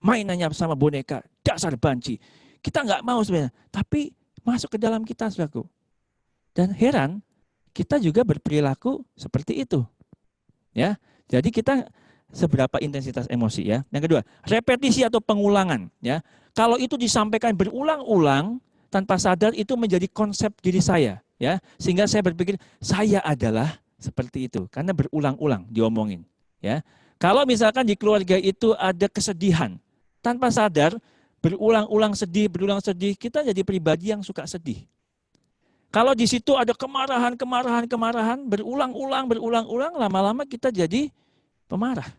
mainannya sama boneka, dasar banci. Kita nggak mau sebenarnya, tapi masuk ke dalam kita, saudaraku. Dan heran, kita juga berperilaku seperti itu. Ya, jadi kita seberapa intensitas emosi ya. Yang kedua, repetisi atau pengulangan. Ya, kalau itu disampaikan berulang-ulang tanpa sadar itu menjadi konsep diri saya. Ya, sehingga saya berpikir saya adalah seperti itu karena berulang-ulang diomongin, ya. Kalau misalkan di keluarga itu ada kesedihan, tanpa sadar berulang-ulang sedih, kita jadi pribadi yang suka sedih. Kalau di situ ada kemarahan, berulang-ulang, lama-lama kita jadi pemarah.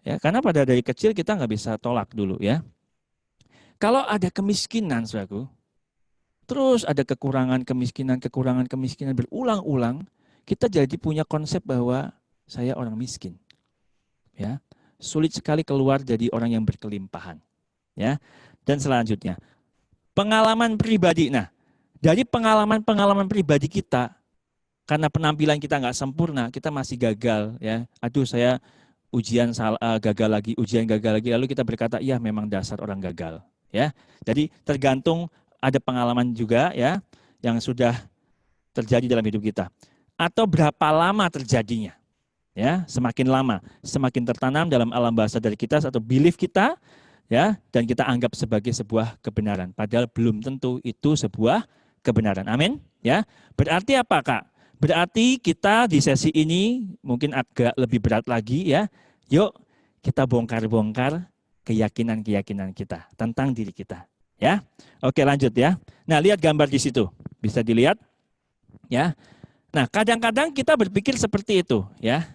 Ya, karena pada dari kecil kita nggak bisa tolak dulu, ya. Kalau ada kemiskinan, saudaraku, terus ada kekurangan kemiskinan berulang-ulang, kita jadi punya konsep bahwa saya orang miskin. Ya, sulit sekali keluar jadi orang yang berkelimpahan. Ya. Dan selanjutnya, pengalaman pribadi. Nah, dari pengalaman pribadi kita, karena penampilan kita nggak sempurna, kita masih gagal. Ya, aduh saya gagal lagi, lalu kita berkata, iya memang dasar orang gagal. Ya, jadi tergantung ada pengalaman juga ya yang sudah terjadi dalam hidup kita. Atau berapa lama terjadinya. Ya, semakin lama, semakin tertanam dalam alam bahasa dari kita atau belief kita, ya, dan kita anggap sebagai sebuah kebenaran. Padahal belum tentu itu sebuah kebenaran. Amin. Ya, berarti apa, Kak? Berarti kita di sesi ini mungkin agak lebih berat lagi ya. Yuk kita bongkar-bongkar keyakinan-keyakinan kita tentang diri kita. Ya, oke lanjut ya. Nah lihat gambar di situ, bisa dilihat. Ya, nah kadang-kadang kita berpikir seperti itu ya.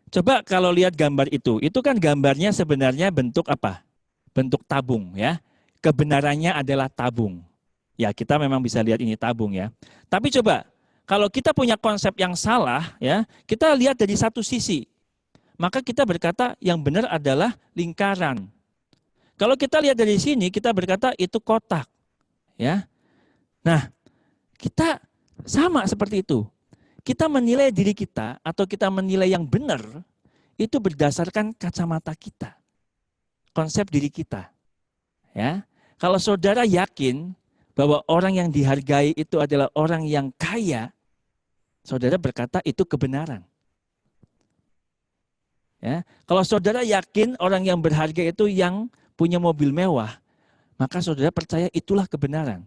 Coba kalau lihat gambar itu kan gambarnya sebenarnya bentuk apa? Bentuk tabung ya. Kebenarannya adalah tabung. Ya kita memang bisa lihat ini tabung ya. Tapi coba kalau kita punya konsep yang salah ya, kita lihat dari satu sisi. Maka kita berkata yang benar adalah lingkaran. Kalau kita lihat dari sini kita berkata itu kotak. Ya. Nah, kita sama seperti itu. Kita menilai diri kita atau kita menilai yang benar itu berdasarkan kacamata kita. Konsep diri kita. Ya. Kalau saudara yakin bahwa orang yang dihargai itu adalah orang yang kaya, saudara berkata itu kebenaran. Ya. Kalau saudara yakin orang yang berharga itu yang punya mobil mewah, maka saudara percaya itulah kebenaran.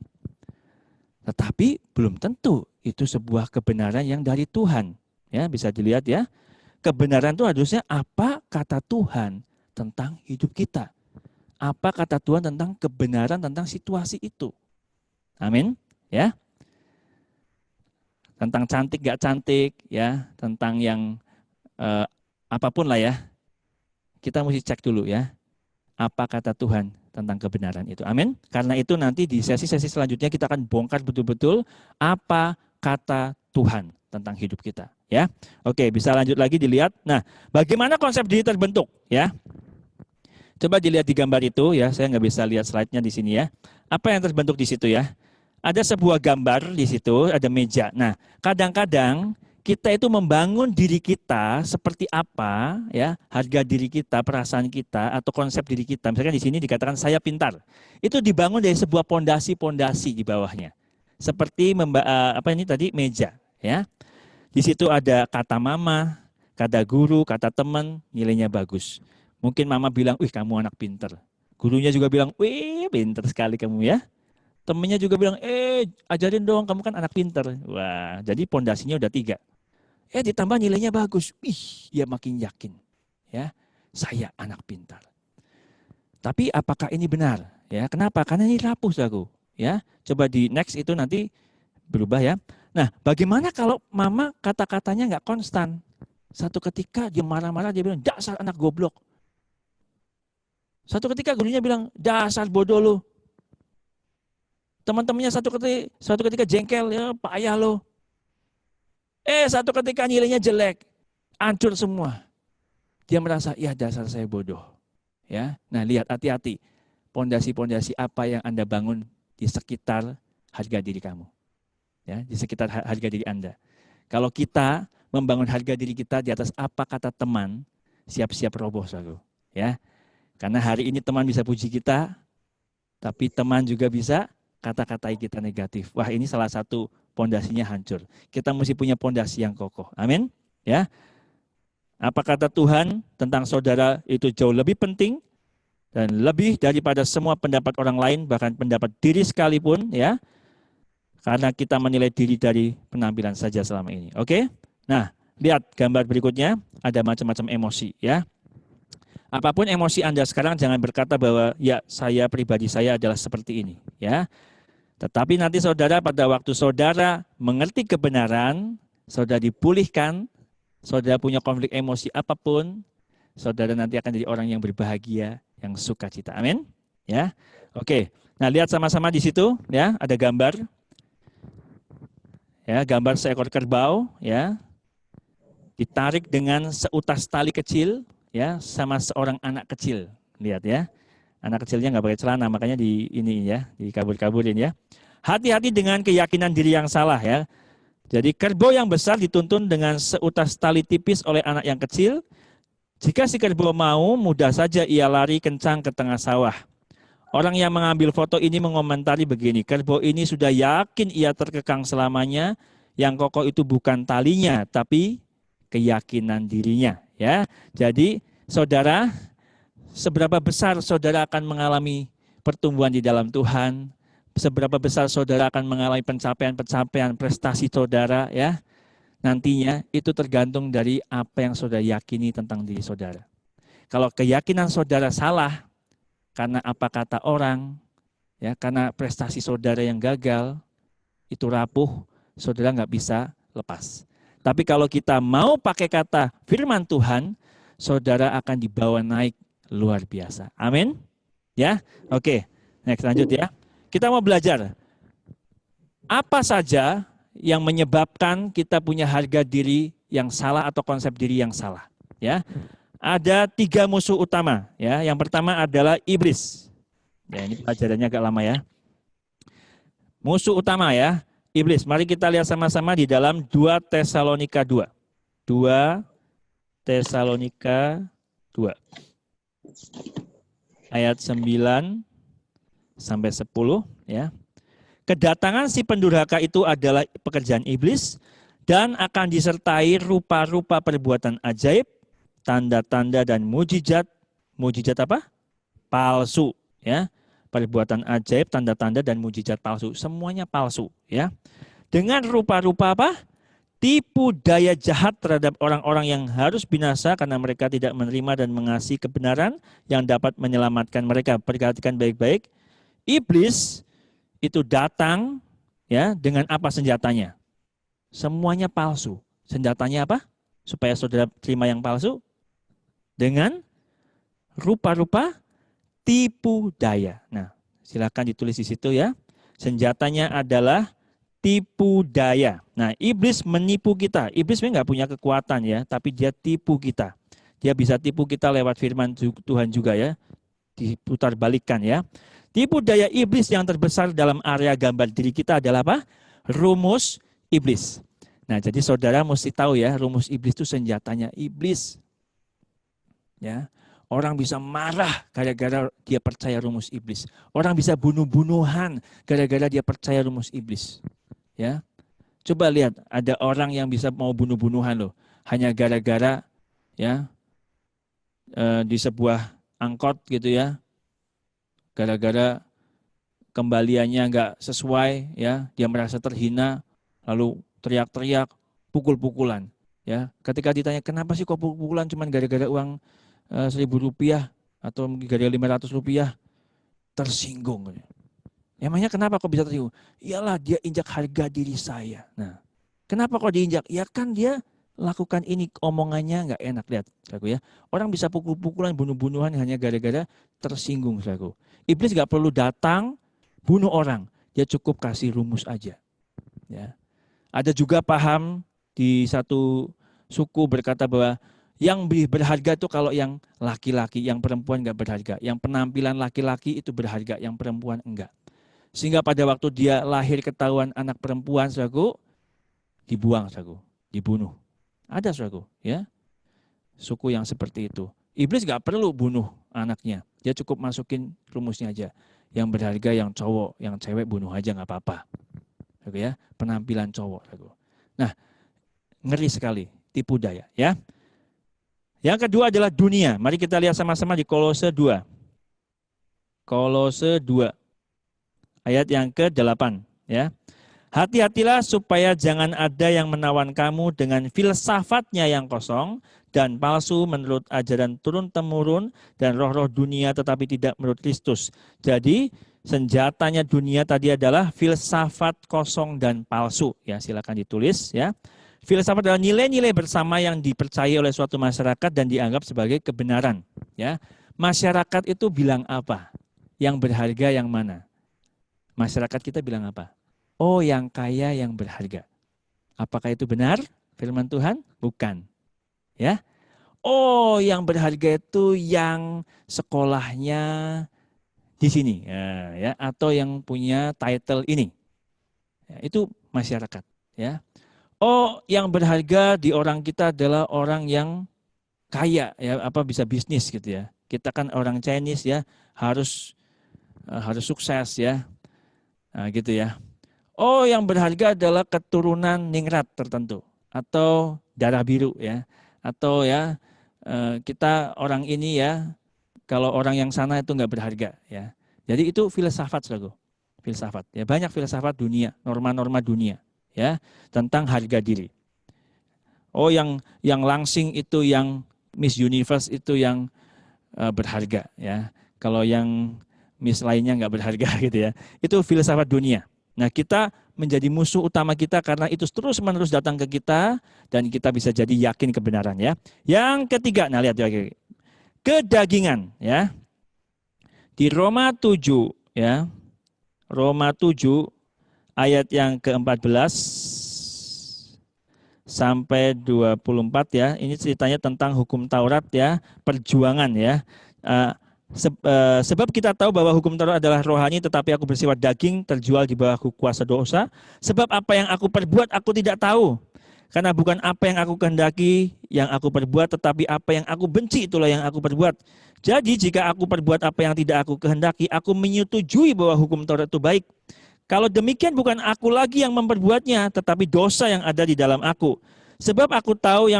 Tetapi belum tentu itu sebuah kebenaran yang dari Tuhan. Ya, bisa dilihat ya. Kebenaran itu harusnya apa kata Tuhan tentang hidup kita. Apa kata Tuhan tentang kebenaran tentang situasi itu. Amin. Ya. Tentang cantik gak cantik ya, tentang yang apapun lah ya. Kita mesti cek dulu ya. Apa kata Tuhan tentang kebenaran itu. Amin. Karena itu nanti di sesi-sesi selanjutnya kita akan bongkar betul-betul apa kata Tuhan tentang hidup kita. Ya, oke, bisa lanjut lagi dilihat. Nah, bagaimana konsep diri terbentuk? Ya, coba dilihat di gambar itu ya. Saya nggak bisa lihat slide-nya di sini ya. Apa yang terbentuk di situ ya? Ada sebuah gambar di situ, ada meja. Nah, kadang-kadang kita itu membangun diri kita seperti apa ya, harga diri kita, perasaan kita atau konsep diri kita. Misalkan di sini dikatakan saya pintar. Itu dibangun dari sebuah pondasi-pondasi di bawahnya. Seperti apa ini tadi meja ya. Di situ ada kata mama, kata guru, kata teman, nilainya bagus. Mungkin mama bilang, "Wih, kamu anak pintar." Gurunya juga bilang, "Wih, pintar sekali kamu ya." Temennya juga bilang, ajarin dong, kamu kan anak pintar. Wah, jadi pondasinya udah 3. Ditambah nilainya bagus. Dia makin yakin. Ya, saya anak pintar. Tapi apakah ini benar? Ya, kenapa? Karena ini rapuh, saudaraku. Ya, coba di next itu nanti berubah ya. Nah, bagaimana kalau mama kata-katanya nggak konstan? Satu ketika dia marah-marah, dia bilang, dasar anak goblok. Satu ketika gurunya bilang, dasar bodoh lo. Teman-temannya satu ketika jengkel, ya payah lo. Satu ketika nilainya jelek, hancur semua. Dia merasa, ya dasar saya bodoh. Ya, nah lihat hati-hati. Pondasi-pondasi apa yang Anda bangun di sekitar harga diri kamu. Ya, di sekitar harga diri Anda. Kalau kita membangun harga diri kita di atas apa kata teman, siap-siap roboh, saudara. Ya, karena hari ini teman bisa puji kita, tapi teman juga bisa kata-katai kita negatif. Wah, ini salah satu pondasinya hancur. Kita mesti punya pondasi yang kokoh. Amin. Ya. Apa kata Tuhan tentang saudara itu jauh lebih penting dan lebih daripada semua pendapat orang lain, bahkan pendapat diri sekalipun, ya. Karena kita menilai diri dari penampilan saja selama ini. Oke? Nah, lihat gambar berikutnya, ada macam-macam emosi, ya. Apapun emosi Anda sekarang, jangan berkata bahwa ya saya pribadi saya adalah seperti ini, ya. Tetapi nanti saudara pada waktu saudara mengerti kebenaran, saudara dipulihkan, saudara punya konflik emosi apapun, saudara nanti akan jadi orang yang berbahagia, yang sukacita. Amin. Ya. Oke. Nah, lihat sama-sama di situ, ya, ada gambar. Ya, gambar seekor kerbau, ya. Ditarik dengan seutas tali kecil, ya, sama seorang anak kecil. Lihat ya. Anak kecilnya nggak pakai celana, makanya di ini ya, dikabur-kaburin ya. Hati-hati dengan keyakinan diri yang salah ya. Jadi kerbau yang besar dituntun dengan seutas tali tipis oleh anak yang kecil. Jika si kerbau mau, mudah saja ia lari kencang ke tengah sawah. Orang yang mengambil foto ini mengomentari begini, kerbau ini sudah yakin ia terkekang selamanya, yang kokoh itu bukan talinya, tapi keyakinan dirinya. Ya, jadi saudara, seberapa besar saudara akan mengalami pertumbuhan di dalam Tuhan, seberapa besar saudara akan mengalami pencapaian-pencapaian prestasi saudara ya. Nantinya itu tergantung dari apa yang saudara yakini tentang diri saudara. Kalau keyakinan saudara salah karena apa kata orang, ya, karena prestasi saudara yang gagal, itu rapuh, saudara nggak bisa lepas. Tapi kalau kita mau pakai kata firman Tuhan, saudara akan dibawa naik luar biasa. Amin. Ya, oke. Next, lanjut ya. Kita mau belajar apa saja yang menyebabkan kita punya harga diri yang salah atau konsep diri yang salah. Ya, ada 3 musuh utama. Ya, yang pertama adalah iblis. Ya, ini pelajarannya agak lama ya. Musuh utama ya, iblis. Mari kita lihat sama-sama di dalam 2 Tesalonika 2. 2 Tesalonika 2. Ayat 9 sampai 10 ya. Kedatangan si pendurhaka itu adalah pekerjaan iblis dan akan disertai rupa-rupa perbuatan ajaib, tanda-tanda dan mujizat. Mujizat apa? Palsu ya. Perbuatan ajaib, tanda-tanda dan mujizat palsu. Semuanya palsu ya. Dengan rupa-rupa apa? Tipu daya jahat terhadap orang-orang yang harus binasa karena mereka tidak menerima dan mengasihi kebenaran yang dapat menyelamatkan mereka. Perhatikan baik-baik. Iblis itu datang ya dengan apa senjatanya? Semuanya palsu. Senjatanya apa? Supaya saudara terima yang palsu? Dengan rupa-rupa tipu daya. Nah, silakan ditulis di situ ya. Senjatanya adalah tipu daya. Nah, iblis menipu kita. Iblis memang nggak punya kekuatan ya, tapi dia tipu kita. Dia bisa tipu kita lewat firman Tuhan juga ya. Diputar balikan ya. Tipu daya iblis yang terbesar dalam area gambar diri kita adalah apa? Rumus iblis. Nah, jadi saudara mesti tahu ya, rumus iblis itu senjatanya iblis. Ya. Orang bisa marah gara-gara dia percaya rumus iblis. Orang bisa bunuh-bunuhan gara-gara dia percaya rumus iblis. Ya. Coba lihat, ada orang yang bisa mau bunuh-bunuhan loh, hanya gara-gara ya di sebuah angkot gitu ya. Gara-gara kembaliannya nggak sesuai, ya, dia merasa terhina, lalu teriak-teriak, pukul-pukulan, ya. Ketika ditanya kenapa sih kok pukul-pukulan, cuman gara-gara uang Rp1.000 atau gara-gara Rp500, tersinggung. Emangnya kenapa kok bisa tersinggung? Iyalah dia injak harga diri saya. Nah, kenapa kok diinjak? Ya kan dia lakukan ini, omongannya nggak enak, lihat, saudaraku ya. Orang bisa pukul-pukulan, bunuh-bunuhan hanya gara-gara tersinggung, saudaraku. Iblis nggak perlu datang bunuh orang, dia cukup kasih rumus aja. Ya. Ada juga paham di satu suku berkata bahwa yang berharga itu kalau yang laki-laki, yang perempuan nggak berharga. Yang penampilan laki-laki itu berharga, yang perempuan enggak. Sehingga pada waktu dia lahir ketahuan anak perempuan, saudaraku, dibuang, saudaraku, dibunuh. Ada, saudaraku, ya, suku yang seperti itu. Iblis nggak perlu bunuh anaknya, dia cukup masukin rumusnya aja. Yang berharga yang cowok, yang cewek bunuh aja nggak apa-apa, saudaraku ya. Penampilan cowok, saudaraku. Nah, ngeri sekali, tipu daya, ya. Yang kedua adalah dunia. Mari kita lihat sama-sama di Kolose 2. Kolose 2, ayat yang ke-8, ya. Hati-hatilah supaya jangan ada yang menawan kamu dengan filsafatnya yang kosong dan palsu menurut ajaran turun-temurun dan roh-roh dunia tetapi tidak menurut Kristus. Jadi senjatanya dunia tadi adalah filsafat kosong dan palsu. Ya, silakan ditulis ya. Filsafat adalah nilai-nilai bersama yang dipercayai oleh suatu masyarakat dan dianggap sebagai kebenaran. Ya, masyarakat itu bilang apa? Yang berharga yang mana? Masyarakat kita bilang apa? Oh, yang kaya yang berharga. Apakah itu benar firman Tuhan? Bukan. Ya. Oh, yang berharga itu yang sekolahnya di sini, ya, atau yang punya title ini. Ya, itu masyarakat, ya. Oh, yang berharga di orang kita adalah orang yang kaya, ya, apa bisa bisnis gitu ya. Kita kan orang Chinese ya, harus sukses ya. Nah, gitu ya. Oh, yang berharga adalah keturunan ningrat tertentu atau darah biru ya, atau ya kita orang ini ya kalau orang yang sana itu nggak berharga, ya. Jadi itu filsafat, saudaraku. Filsafat, ya, banyak filsafat dunia, norma-norma dunia, ya, tentang harga diri. Oh, yang langsing itu, yang Miss Universe itu yang berharga, ya. Kalau yang Miss lainnya nggak berharga gitu ya. Itu filsafat dunia. Nah, kita menjadi musuh utama kita karena itu terus-menerus datang ke kita dan kita bisa jadi yakin kebenaran, ya. Yang ketiga, nah lihat ya, kedagingan, ya. Di Roma 7, ya. Roma 7 ayat yang ke-14 sampai 24, ya. Ini ceritanya tentang hukum Taurat, ya, perjuangan, ya. Sebab kita tahu bahwa hukum Taurat adalah rohani, tetapi aku bersifat daging, terjual di bawah kuasa dosa. Sebab apa yang aku perbuat aku tidak tahu. Karena bukan apa yang aku kehendaki yang aku perbuat, tetapi apa yang aku benci itulah yang aku perbuat. Jadi jika aku perbuat apa yang tidak aku kehendaki, aku menyetujui bahwa hukum Taurat itu baik. Kalau demikian bukan aku lagi yang memperbuatnya, tetapi dosa yang ada di dalam aku. Sebab aku tahu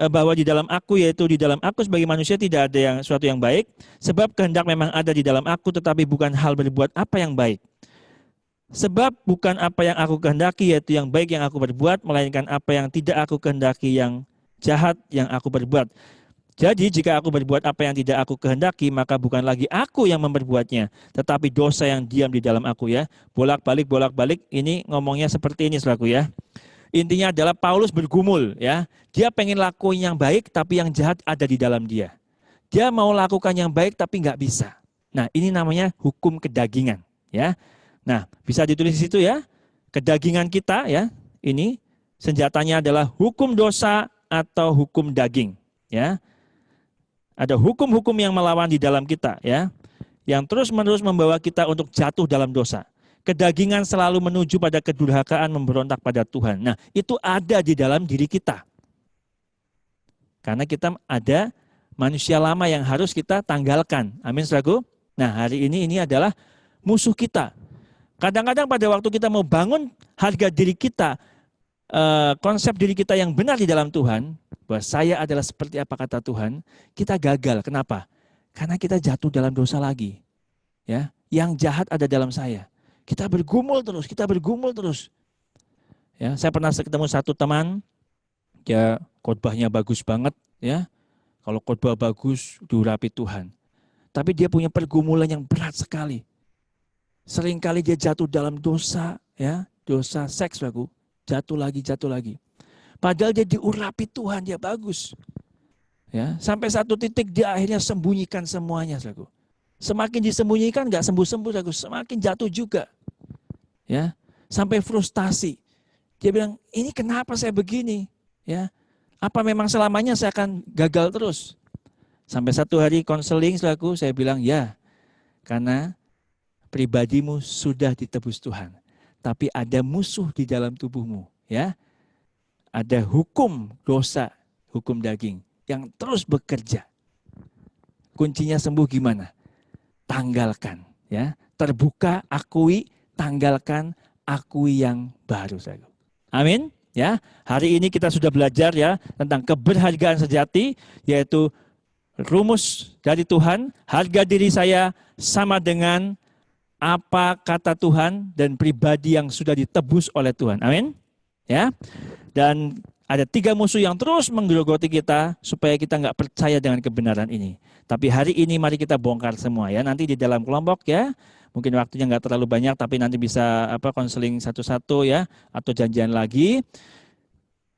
bahwa di dalam aku, yaitu di dalam aku sebagai manusia tidak ada suatu yang baik. Sebab kehendak memang ada di dalam aku, tetapi bukan hal berbuat apa yang baik. Sebab bukan apa yang aku kehendaki, yaitu yang baik yang aku berbuat, melainkan apa yang tidak aku kehendaki, yang jahat yang aku berbuat. Jadi jika aku berbuat apa yang tidak aku kehendaki, maka bukan lagi aku yang memperbuatnya, tetapi dosa yang diam di dalam aku, ya. Bolak-balik, ini ngomongnya seperti ini, saudaraku, ya. Intinya adalah Paulus bergumul, ya. Dia pengen lakuin yang baik, tapi yang jahat ada di dalam dia. Dia mau lakukan yang baik, tapi nggak bisa. Nah, ini namanya hukum kedagingan, ya. Nah, bisa ditulis di situ, ya. Kedagingan kita, ya. Ini senjatanya adalah hukum dosa atau hukum daging, ya. Ada hukum-hukum yang melawan di dalam kita, ya, yang terus-menerus membawa kita untuk jatuh dalam dosa. Kedagingan selalu menuju pada kedurhakaan, memberontak pada Tuhan. Nah, itu ada di dalam diri kita. Karena kita ada manusia lama yang harus kita tanggalkan. Amin, saudaraku. Nah, hari ini adalah musuh kita. Kadang-kadang pada waktu kita mau bangun harga diri kita, konsep diri kita yang benar di dalam Tuhan, bahwa saya adalah seperti apa kata Tuhan, kita gagal. Kenapa? Karena kita jatuh dalam dosa lagi. Ya, yang jahat ada dalam saya. Kita bergumul terus. Ya, saya pernah ketemu satu teman, ya, khotbahnya bagus banget, ya. Kalau khotbah bagus, diurapi Tuhan. Tapi dia punya pergumulan yang berat sekali. Seringkali dia jatuh dalam dosa, ya, dosa seks, lagu. Jatuh lagi. Padahal dia diurapi Tuhan, dia bagus. Ya, sampai satu titik dia akhirnya sembunyikan semuanya, saudaraku. Semakin disembunyikan nggak sembuh-sembuh, saudaraku, semakin jatuh juga. Ya, sampai frustasi. Dia bilang, ini kenapa saya begini? Ya, apa memang selamanya saya akan gagal terus? Sampai satu hari konseling, saudaraku, saya bilang, ya, karena pribadimu sudah ditebus Tuhan, tapi ada musuh di dalam tubuhmu, ya. Ada hukum dosa, hukum daging yang terus bekerja. Kuncinya sembuh gimana? Tanggalkan, ya. Terbuka, akui, tanggalkan, akui yang baru, saudara. Amin, ya. Hari ini kita sudah belajar, ya, tentang keberhargaan sejati, yaitu rumus dari Tuhan, harga diri saya sama dengan apa kata Tuhan dan pribadi yang sudah ditebus oleh Tuhan. Amin. Ya. Dan ada 3 musuh yang terus menggerogoti kita supaya kita nggak percaya dengan kebenaran ini. Tapi hari ini mari kita bongkar semua, ya. Nanti di dalam kelompok, ya. Mungkin waktunya nggak terlalu banyak, tapi nanti bisa konseling satu-satu, ya, atau janjian lagi.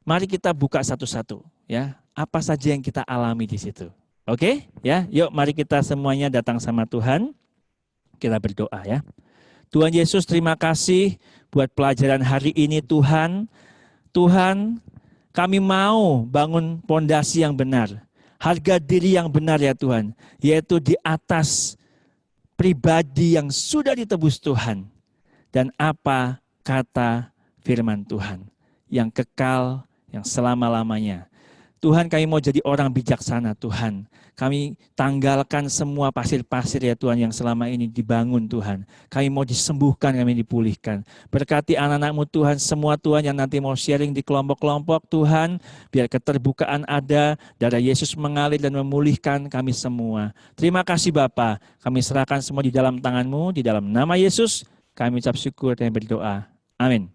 Mari kita buka satu-satu, ya. Apa saja yang kita alami di situ. Oke, ya. Yuk mari kita semuanya datang sama Tuhan. Kita berdoa, ya. Tuhan Yesus, terima kasih buat pelajaran hari ini, Tuhan. Tuhan, kami mau bangun pondasi yang benar. Harga diri yang benar, ya Tuhan. Yaitu di atas pribadi yang sudah ditebus Tuhan. Dan apa kata firman Tuhan. Yang kekal, yang selama-lamanya. Tuhan, kami mau jadi orang bijaksana, Tuhan. Kami tanggalkan semua pasir-pasir ya Tuhan yang selama ini dibangun, Tuhan. Kami mau disembuhkan, kami dipulihkan. Berkati anak-anak-Mu Tuhan, semua Tuhan yang nanti mau sharing di kelompok-kelompok, Tuhan. Biar keterbukaan ada, darah Yesus mengalir dan memulihkan kami semua. Terima kasih Bapa, kami serahkan semua di dalam tangan-Mu, di dalam nama Yesus. Kami ucap syukur dan berdoa. Amin.